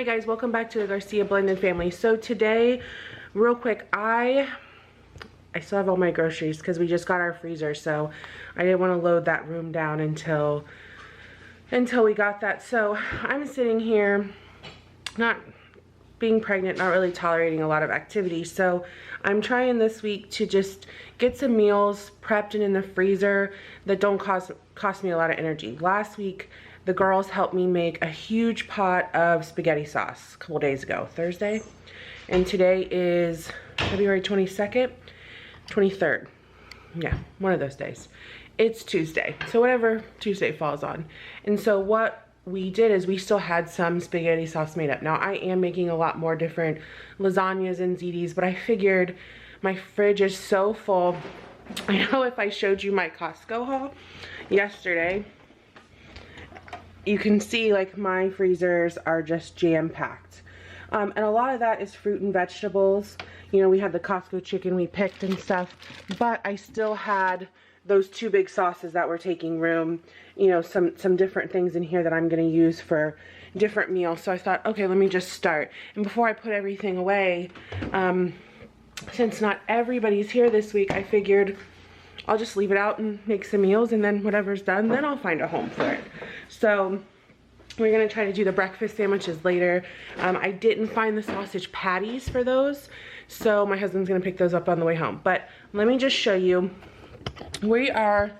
Hi guys, welcome back to the Garcia Blended family. So today, real quick, I still have all my groceries because we just got our freezer, so I didn't want to load that room down until we got that. So I'm sitting here, not being pregnant, not really tolerating a lot of activity, so I'm trying this week to just get some meals prepped and in the freezer that don't cost me a lot of energy. Last week the girls helped me make a huge pot of spaghetti sauce a couple days ago, Thursday, and today is February 22nd, 23rd. Yeah, one of those days. It's Tuesday, so whatever Tuesday falls on. And so what we did is we still had some spaghetti sauce made up. Now I am making a lot more different lasagnas and ziti's, but I figured my fridge is so full. I know if I showed you my Costco haul yesterday, you can see like my freezers are just jam-packed. And a lot of that is fruit and vegetables. You know, we had the Costco chicken we picked and stuff, but I still had those two big sauces that were taking room, you know, some different things in here that I'm going to use for different meals. So I thought, okay, let me just start. And before I put everything away, since not everybody's here this week, I figured I'll just leave it out and make some meals, and then whatever's done, then I'll find a home for it. So we're gonna try to do the breakfast sandwiches later. I didn't find the sausage patties for those, so my husband's gonna pick those up on the way home. But let me just show you. We are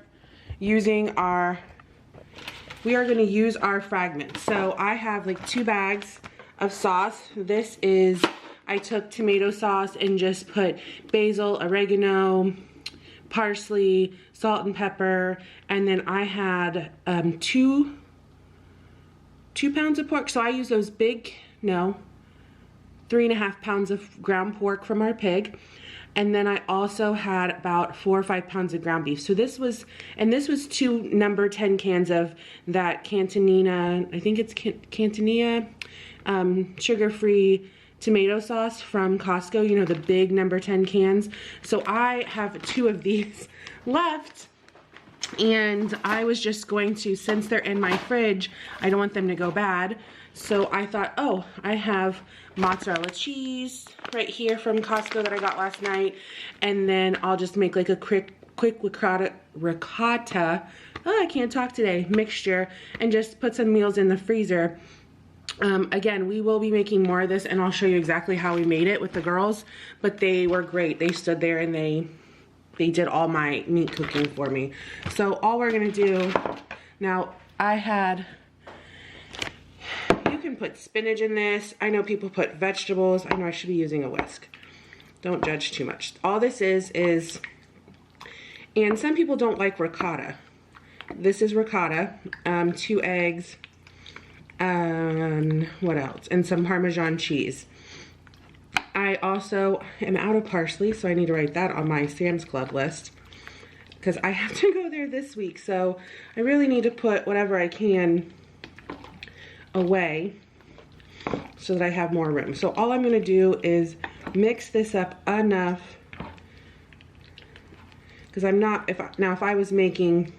gonna use our fragments. So I have like 2 bags of sauce. This is, I took tomato sauce and just put basil, oregano, parsley, salt and pepper, and then I had 2 pounds of pork. So I use those big, 3.5 pounds of ground pork from our pig. And then I also had about 4 or 5 pounds of ground beef. So this was 2 number 10 cans of that Cantonina, I think it's Cantonina sugar-free tomato sauce from Costco, you know, the big number 10 cans. So I have 2 of these left, and I was just going to, since they're in my fridge, I don't want them to go bad. So I thought, oh, I have mozzarella cheese right here from Costco that I got last night, and then I'll just make like a quick ricotta, oh, I can't talk today, mixture, and just put some meals in the freezer. Again, we will be making more of this, and I'll show you exactly how we made it with the girls, but they were great. They stood there and they did all my meat cooking for me. So all we're gonna do now, you can put spinach in this. I know people put vegetables. I know I should be using a whisk. Don't judge too much. All this is, and some people don't like ricotta. This is ricotta, 2 eggs, what else? And some Parmesan cheese. I also am out of parsley, so I need to write that on my Sam's Club list because I have to go there this week. So I really need to put whatever I can away so that I have more room. So all I'm going to do is mix this up enough, because I'm not, if I was making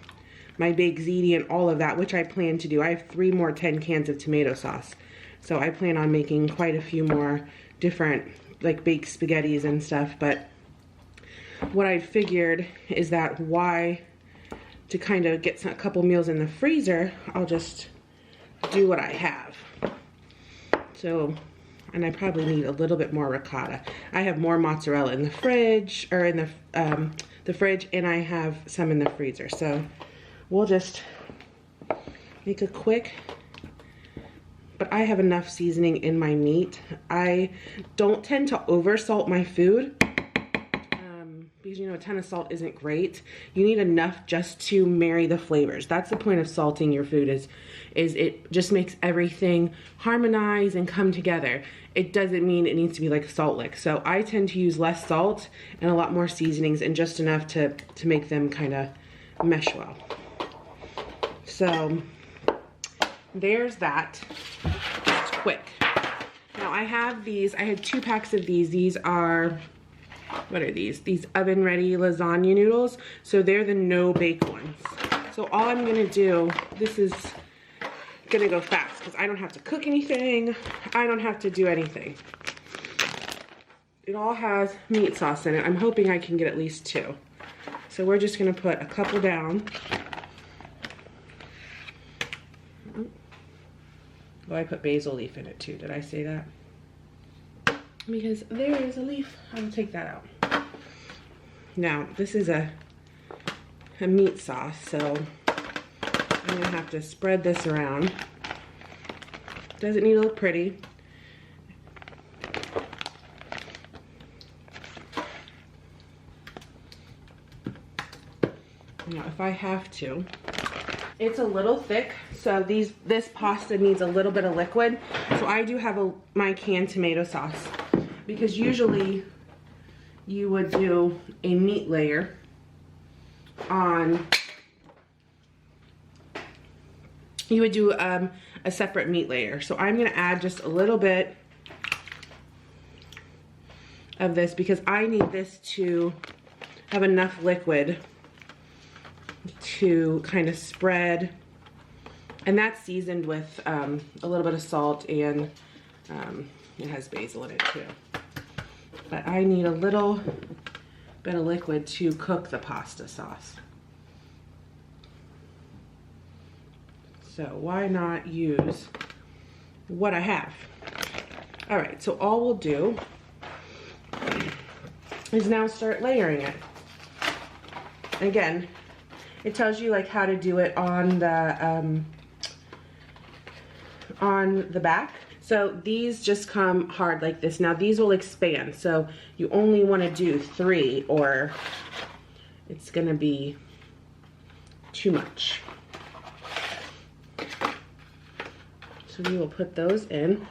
my baked ziti and all of that, which I plan to do, I have 3 more 10 cans of tomato sauce. So I plan on making quite a few more different like baked spaghettis and stuff. But what I figured is that to kind of get a couple meals in the freezer, I'll just do what I have. So, and I probably need a little bit more ricotta. I have more mozzarella in the fridge, or in the fridge, and I have some in the freezer. So we'll just make a quick, but I have enough seasoning in my meat. I don't tend to over salt my food because, you know, a ton of salt isn't great. You need enough just to marry the flavors. That's the point of salting your food, is it just makes everything harmonize and come together. It doesn't mean it needs to be like a salt lick. So I tend to use less salt and a lot more seasonings, and just enough to make them kind of mesh well. So there's that. It's quick. Now I have these, I had 2 packs of these. These are, what are these? These oven ready lasagna noodles. So they're the no bake ones. So all I'm gonna do, this is gonna go fast because I don't have to cook anything. I don't have to do anything. It all has meat sauce in it. I'm hoping I can get at least 2. So we're just gonna put a couple down. Oh, I put basil leaf in it too. Did I say that? Because there is a leaf. I'll take that out. Now, this is a meat sauce, so I'm gonna have to spread this around. Doesn't need to look pretty. Now, if I have to, it's a little thick, so this pasta needs a little bit of liquid. So I do have my canned tomato sauce, because usually you would do a meat layer on, you would do a separate meat layer. So I'm gonna add just a little bit of this because I need this to have enough liquid to kind of spread, and that's seasoned with a little bit of salt, and it has basil in it too. But I need a little bit of liquid to cook the pasta sauce. So why not use what I have? All right, so all we'll do is now start layering it. Again, it tells you like how to do it on the back. So these just come hard like this. Now these will expand, so you only want to do 3 or it's gonna be too much. So we will put those in.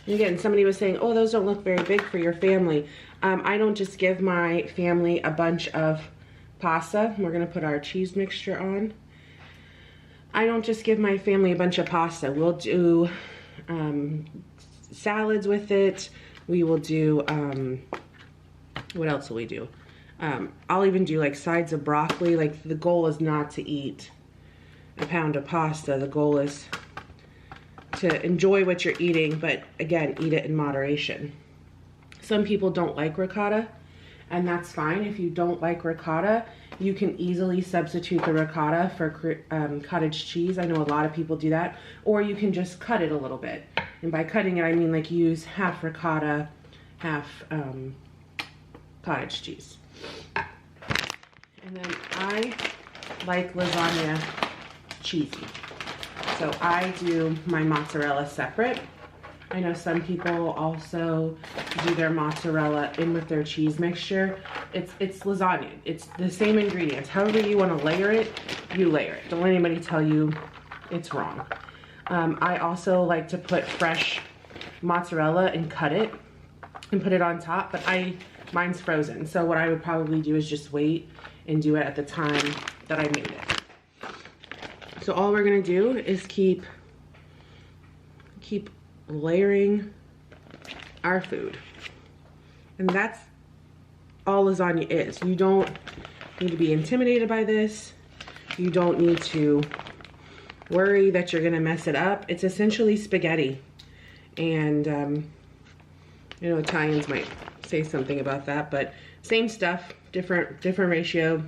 And again, somebody was saying, oh, those don't look very big for your family. I don't just give my family a bunch of pasta. We're gonna put our cheese mixture on. I don't just give my family a bunch of pasta. We'll do salads with it. We will do, what else will we do? I'll even do like sides of broccoli. Like the goal is not to eat a pound of pasta. The goal is to enjoy what you're eating, but again, eat it in moderation. Some people don't like ricotta, and that's fine. If you don't like ricotta, you can easily substitute the ricotta for cottage cheese. I know a lot of people do that. Or you can just cut it a little bit. And by cutting it, I mean like use half ricotta, half cottage cheese. And then I like lasagna cheesy. So I do my mozzarella separate. I know some people also do their mozzarella in with their cheese mixture. It's lasagna. It's the same ingredients. However you want to layer it, you layer it. Don't let anybody tell you it's wrong. I also like to put fresh mozzarella and cut it and put it on top, but mine's frozen. So what I would probably do is just wait and do it at the time that I made it. So all we're gonna do is keep layering our food. And that's all lasagna is. You don't need to be intimidated by this. You don't need to worry that you're gonna mess it up. It's essentially spaghetti. And you know, Italians might say something about that, but same stuff, different ratio.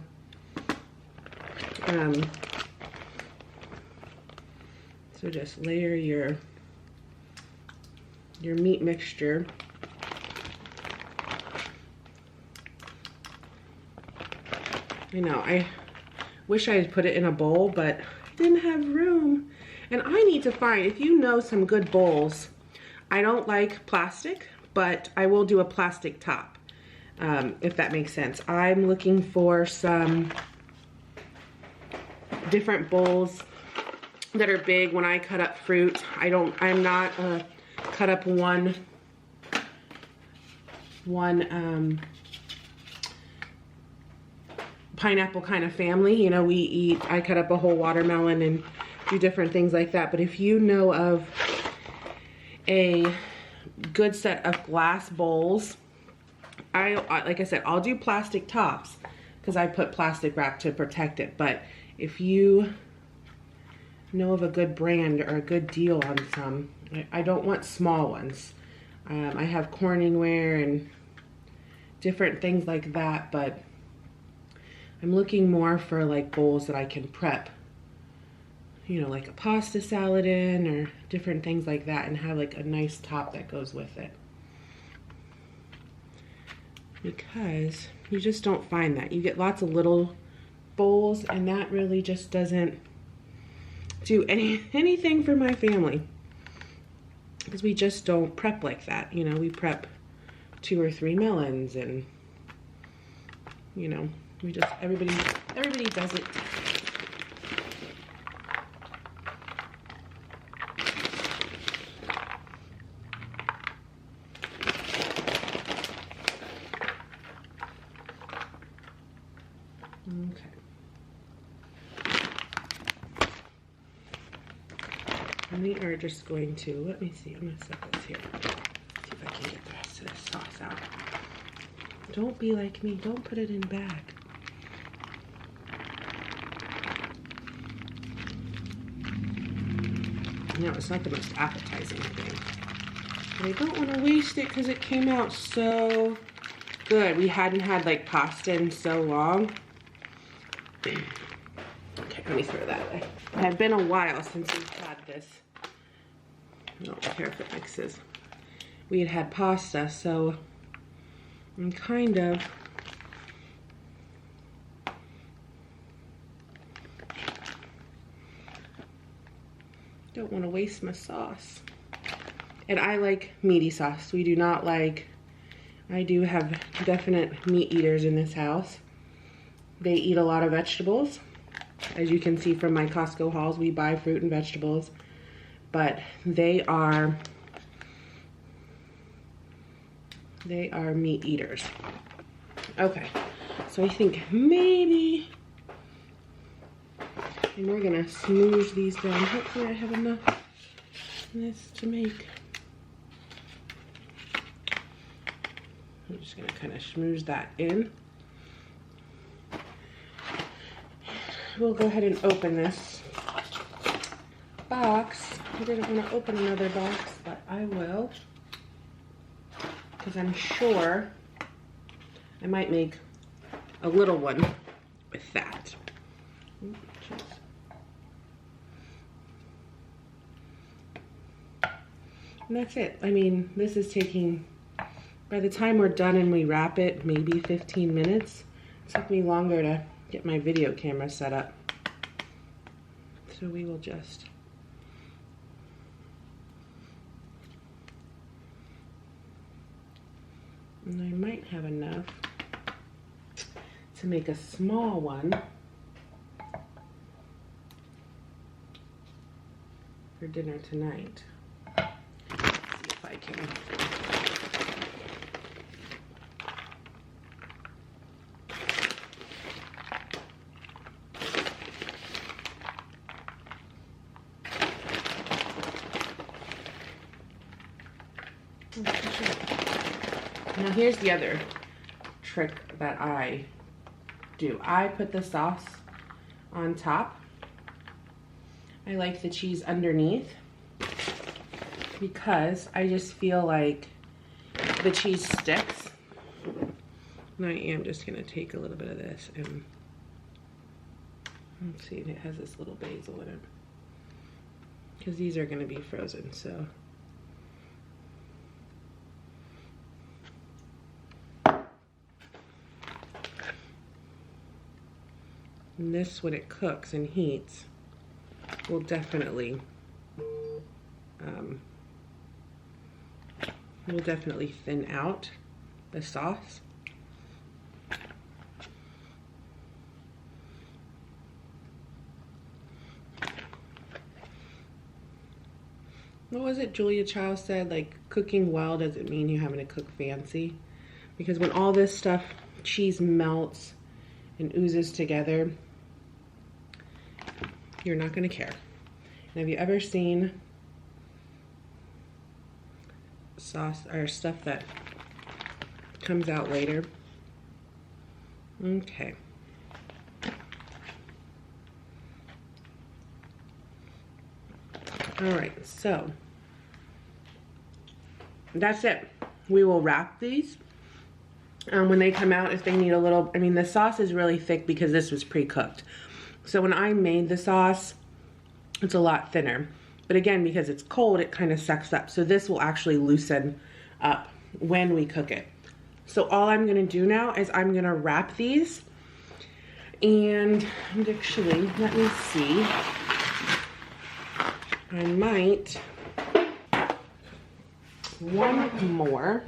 So just layer your meat mixture. I know, I wish I had put it in a bowl, but I didn't have room. And I need to find, if you know some good bowls, I don't like plastic, but I will do a plastic top, if that makes sense. I'm looking for some different bowls that are big when I cut up fruit. I'm not cut up one pineapple kind of family. You know, I cut up a whole watermelon and do different things like that. But if you know of a good set of glass bowls, like I said, I'll do plastic tops because I put plastic wrap to protect it. But if you know of a good brand or a good deal on some, I don't want small ones. I have Corningware and different things like that, but I'm looking more for like bowls that I can prep, you know, like a pasta salad in or different things like that, and have like a nice top that goes with it. Because you just don't find that. You get lots of little bowls, and that really just doesn't do anything for my family. Because we just don't prep like that. You know, we prep 2 or 3 melons, and you know, we just, everybody does it. Okay. And we are just going to, let me see, I'm gonna set this here. See if I can get the rest of this sauce out. Don't be like me, don't put it in bag. No, it's not the most appetizing thing. But I don't want to waste it because it came out so good. We hadn't had like pasta in so long. Okay, let me throw that away. It had been a while since we've had this. I don't care if it mixes. We had pasta, so I'm kind of don't want to waste my sauce. And I like meaty sauce. We do not like, I do have definite meat eaters in this house. They eat a lot of vegetables. As you can see from my Costco hauls, we buy fruit and vegetables, but they are meat eaters. Okay, so I think maybe, and we're gonna smoosh these down. Hopefully I have enough of this to make. I'm just gonna kind of smoosh that in. We'll go ahead and open this box. I didn't want to open another box, but I will, because I'm sure I might make a little one with that. And that's it. I mean, this is taking, by the time we're done and we wrap it, maybe 15 minutes. It took me longer to get my video camera set up. So we will just and I might have enough to make a small one for dinner tonight. Let's see if I can. Now here's the other trick that I do. I put the sauce on top. I like the cheese underneath because I just feel like the cheese sticks. And I am just gonna take a little bit of this and let's see, it has this little basil in it. Because these are gonna be frozen, so. And this, when it cooks and heats, will definitely thin out the sauce. What was it Julia Child said? Like, cooking well doesn't mean you're having to cook fancy. Because when all this stuff, cheese melts and oozes together, you're not going to care. And have you ever seen sauce or stuff that comes out later. Okay. All right, so that's it. We will wrap these. When they come out, if they need a little, I mean, the sauce is really thick because this was pre-cooked. So when I made the sauce, it's a lot thinner. But again, because it's cold, it kind of sucks up. So this will actually loosen up when we cook it. So all I'm gonna do now is I'm gonna wrap these. And actually, let me see. I might, one more.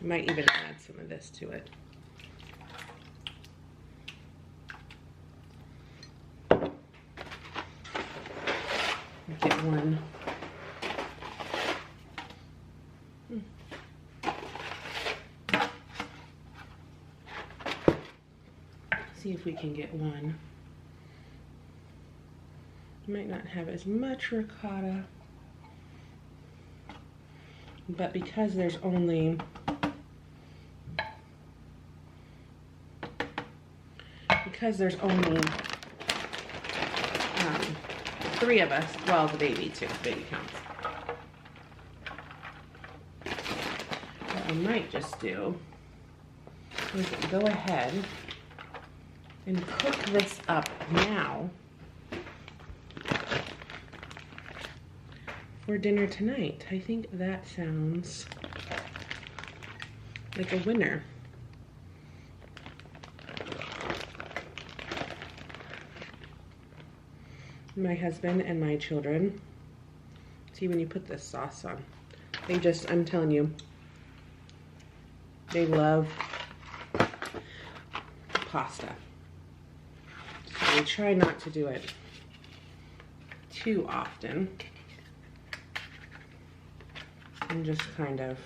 Might even add some of this to it. Get one. See if we can get one. Might not have as much ricotta, but because there's only three of us, well, the baby too, baby counts. What I might just do is go ahead and cook this up now for dinner tonight. I think that sounds like a winner. My husband and my children, see, when you put this sauce on, they just, I'm telling you, they love pasta. So we try not to do it too often. And just kind of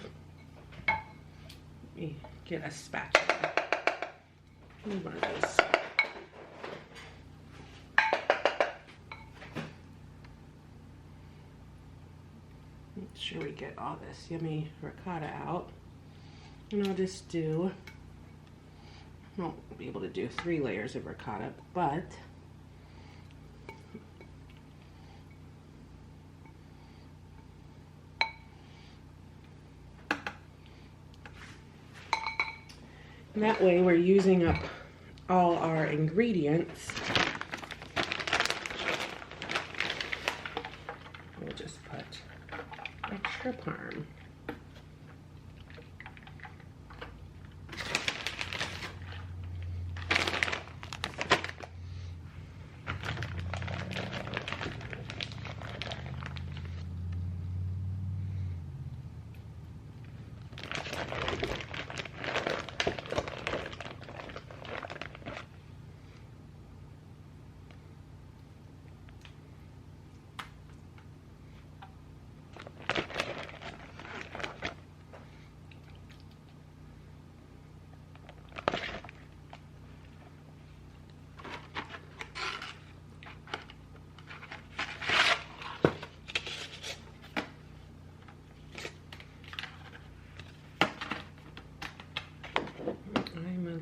get a spatula. Need one of these. Make sure we get all this yummy ricotta out. And I'll just do, I won't be able to do 3 layers of ricotta, but that way we're using up all our ingredients. We'll just put extra parm.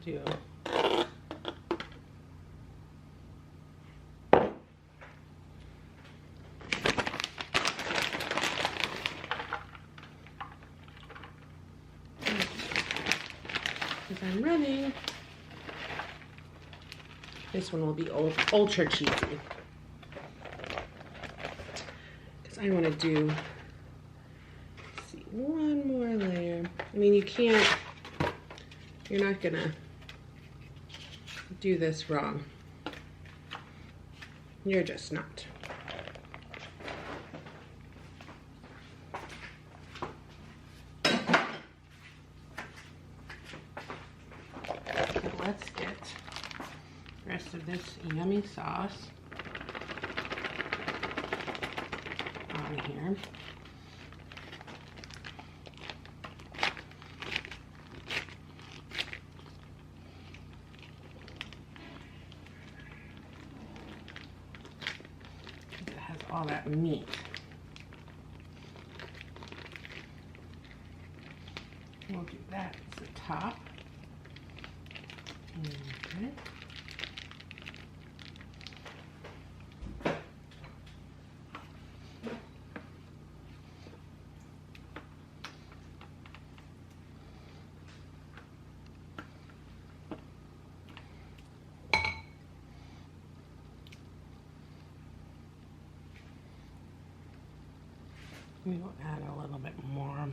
Do. As I'm running, this one will be ultra cheesy because I want to do, let's see, one more layer. I mean, you can't, you're not gonna do this wrong. You're just not. So let's get the rest of this yummy sauce on here. All that meat. We'll do that as the top. Okay. We'll add a little bit more.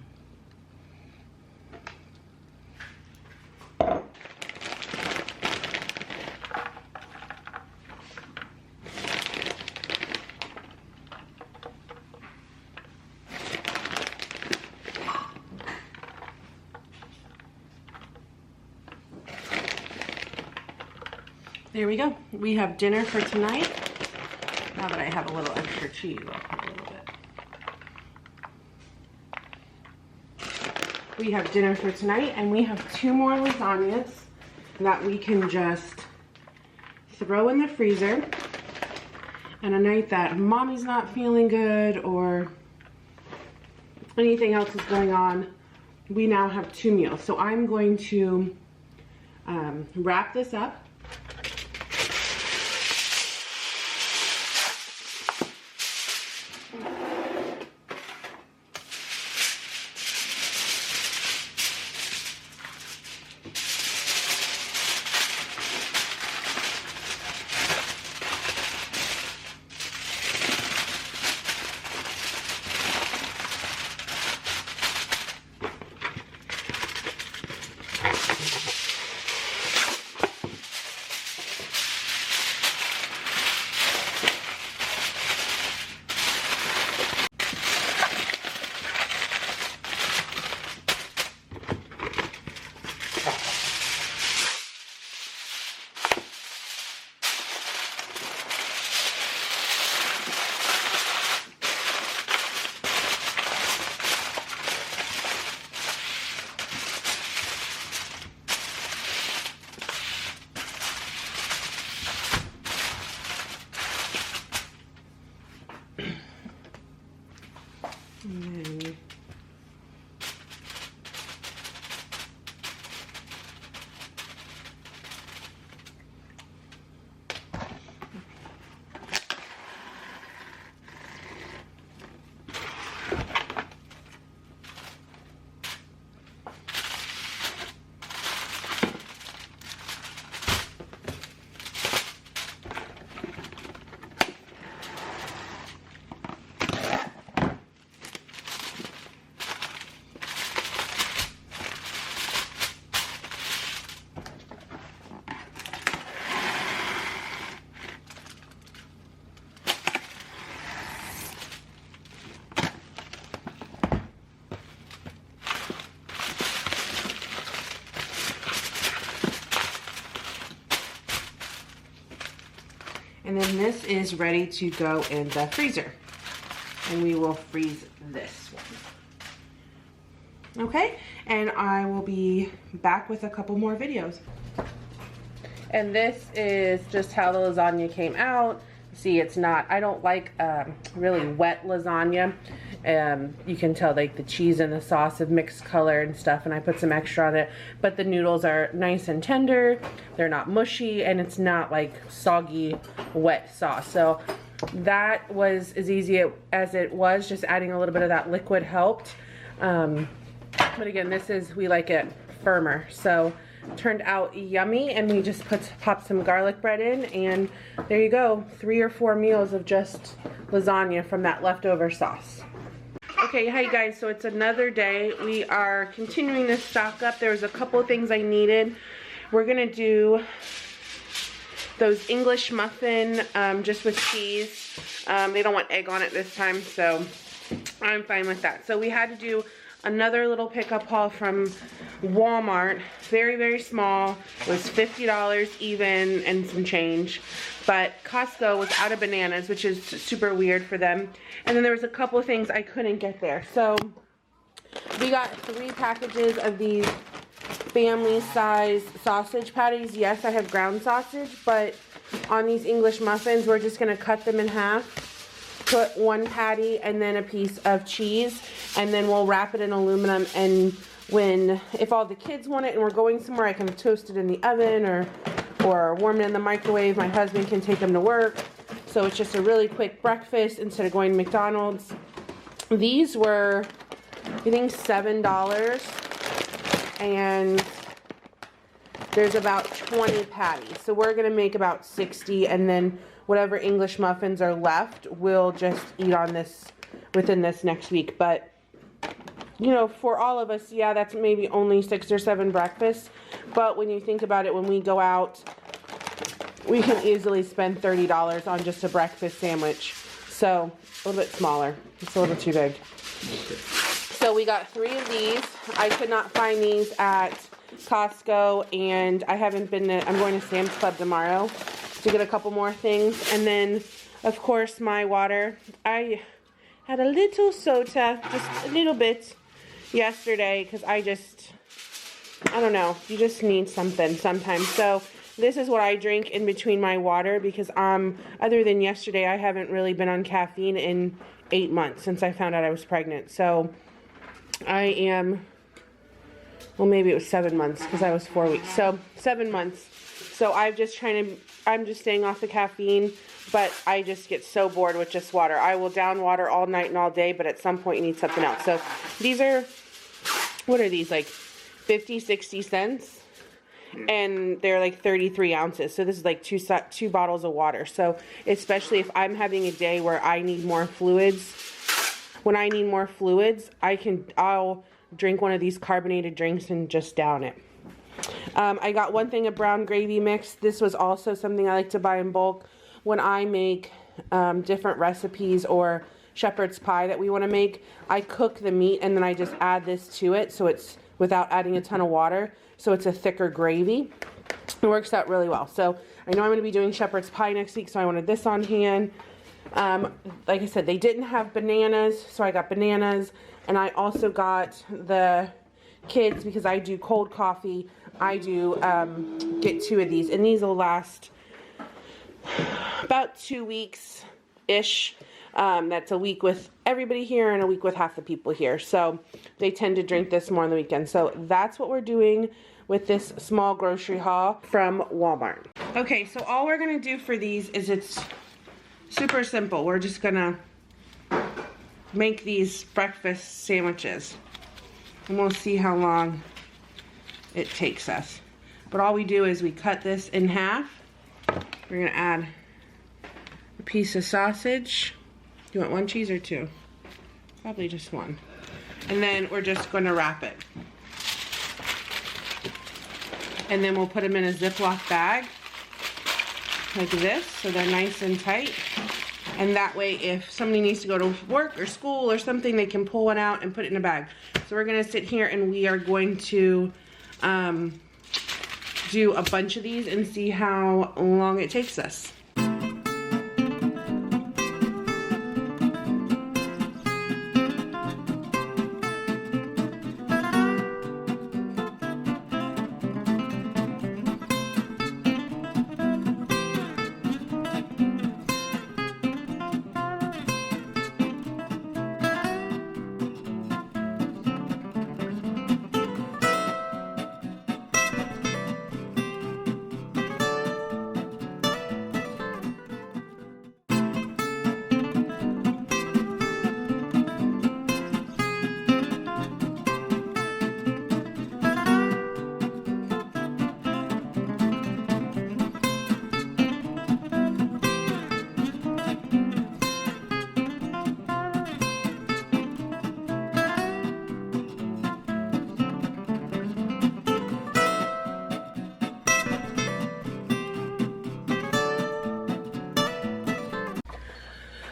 There we go. We have dinner for tonight. Now that I have a little extra cheese, I'll put a little bit. We have dinner for tonight, and we have 2 more lasagnas that we can just throw in the freezer. And a night that mommy's not feeling good or anything else is going on, we now have 2 meals. So I'm going to wrap this up. And then this is ready to go in the freezer. And we will freeze this one. Okay, and I will be back with a couple more videos. And this is just how the lasagna came out. See, it's not, I don't like really wet lasagna. You can tell like the cheese and the sauce have mixed color and stuff, and I put some extra on it. But the noodles are nice and tender. They're not mushy, and it's not like soggy, wet sauce. So that was as easy as it was. Just adding a little bit of that liquid helped. But again, this is, we like it firmer. So turned out yummy, and we just popped some garlic bread in, and there you go, 3 or 4 meals of just lasagna from that leftover sauce. Okay, hi guys, so it's another day. We are continuing to stock up. There was a couple of things I needed. We're gonna do those English muffin just with cheese. They don't want egg on it this time, so I'm fine with that. So we had to do another little pickup haul from Walmart. Very, very small. It was $50 even and some change. But Costco was out of bananas, which is super weird for them. And then there was a couple of things I couldn't get there. So we got 3 packages of these family size sausage patties. Yes, I have ground sausage, but on these English muffins, we're just gonna cut them in half. Put 1 patty and then a piece of cheese, and then we'll wrap it in aluminum, and if all the kids want it and we're going somewhere, I can toast it in the oven or warm it in the microwave. My husband can take them to work. So it's just a really quick breakfast instead of going to McDonald's. These were, I think, $7, and there's about 20 patties. So we're gonna make about 60, and then whatever English muffins are left, we'll just eat on this within this next week. But you know, for all of us, yeah, that's maybe only 6 or 7 breakfasts. But when you think about it, when we go out, we can easily spend $30 on just a breakfast sandwich. So a little bit smaller. It's a little too big. So we got 3 of these. I could not find these at Costco, and I haven't been to, I'm going to Sam's Club tomorrow to get a couple more things. And then, of course, my water. I had a little soda, just a little bit, yesterday, because I don't know, you just need something sometimes. So this is what I drink in between my water, because other than yesterday, I haven't really been on caffeine in 8 months since I found out I was pregnant. So I am, well, maybe it was 7 months because I was 4 weeks. So 7 months. So I'm just staying off the caffeine, but I just get so bored with just water. I will down water all night and all day, but at some point you need something else. So these are, what are these, like 50, 60 cents? And they're like 33 ounces. So this is like two bottles of water. So especially if I'm having a day where I need more fluids, when I need more fluids, I'll drink one of these carbonated drinks and just down it. I got one thing of brown gravy mix. This was also something I like to buy in bulk when I make different recipes or shepherd's pie that we want to make. I cook the meat and then I just add this to it, so it's without adding a ton of water, so it's a thicker gravy. It works out really well. So I know I'm going to be doing shepherd's pie next week, so I wanted this on hand. Like I said, they didn't have bananas, so I got bananas, and I also got the kids, because I do cold coffee, I do get 2 of these, and these will last about 2 weeks-ish. That's a week with everybody here and a week with half the people here. So they tend to drink this more on the weekend. So that's what we're doing with this small grocery haul from Walmart. Okay, so all we're gonna do for these is, it's super simple. We're just gonna make these breakfast sandwiches, and we'll see how long it takes us. But all we do is we cut this in half. We're gonna add a piece of sausage. Do you want 1 cheese or 2? Probably just 1. And then we're just gonna wrap it. And then we'll put them in a Ziploc bag like this, so they're nice and tight. And that way, if somebody needs to go to work or school or something, they can pull one out and put it in a bag. So we're gonna sit here and we are going to do a bunch of these and see how long it takes us.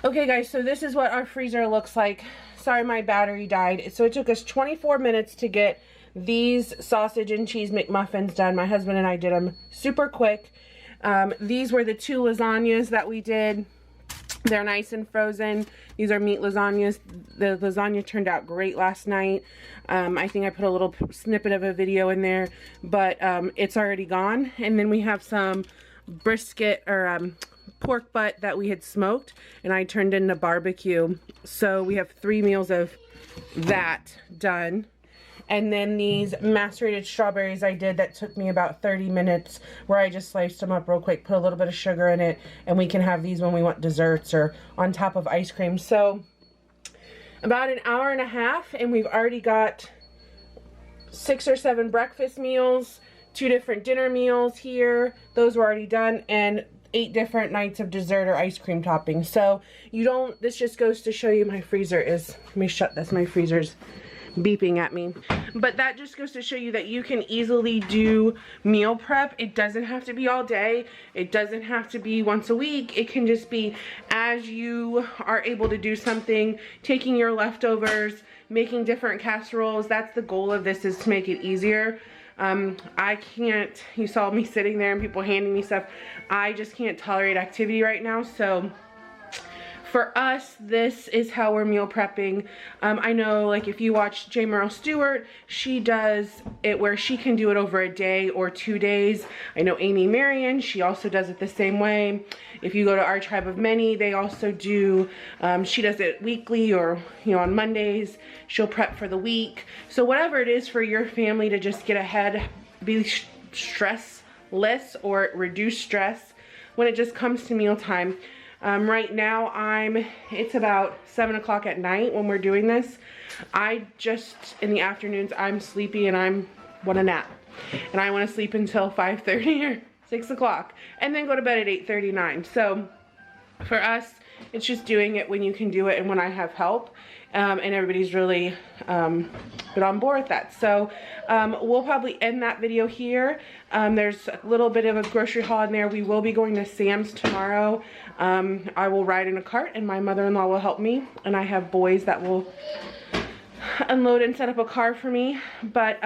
Okay guys, so this is what our freezer looks like. Sorry, my battery died. So it took us 24 minutes to get these sausage and cheese McMuffins done. My husband and I did them super quick. These were the 2 lasagnas that we did. They're nice and frozen. These are meat lasagnas. The lasagna turned out great last night. I think I put a little snippet of a video in there, but it's already gone. And then we have some brisket or pork butt that we had smoked and I turned into barbecue. So we have 3 meals of that done. And then these macerated strawberries I did that took me about 30 minutes, where I just sliced them up real quick, put a little bit of sugar in it, and we can have these when we want desserts or on top of ice cream. So about an hour and a half, and we've already got 6 or 7 breakfast meals, 2 different dinner meals here. Those were already done, and 8 different nights of dessert or ice cream toppings. So you don't, this just goes to show you my freezer is, let me shut this, my freezer's beeping at me. But that just goes to show you that you can easily do meal prep. It doesn't have to be all day. It doesn't have to be once a week. It can just be as you are able to do something, taking your leftovers, making different casseroles. That's the goal of this, is to make it easier. I can't, you saw me sitting there and people handing me stuff. I just can't tolerate activity right now. So for us, this is how we're meal prepping. I know, like, if you watch J. Merle Stewart, she does it where she can do it over a day or 2 days. I know Amy Marion, she also does it the same way. If you go to Our Tribe of Many, they also do, she does it weekly, or, you know, on Mondays, she'll prep for the week. So whatever it is for your family to just get ahead, be stressless or reduce stress when it just comes to mealtime. Right now it's about 7 o'clock at night when we're doing this. In the afternoons, I'm sleepy and I want a nap. And I want to sleep until 5:30 or 6 o'clock and then go to bed at 8:39. So for us, it's just doing it when you can do it and when I have help. And everybody's really been on board with that. So we'll probably end that video here. There's a little bit of a grocery haul in there. We will be going to Sam's tomorrow. I will ride in a cart and my mother-in-law will help me. And I have boys that will unload and set up a car for me. But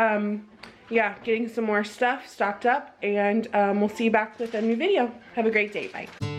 yeah, getting some more stuff stocked up, and we'll see you back with a new video. Have a great day. Bye.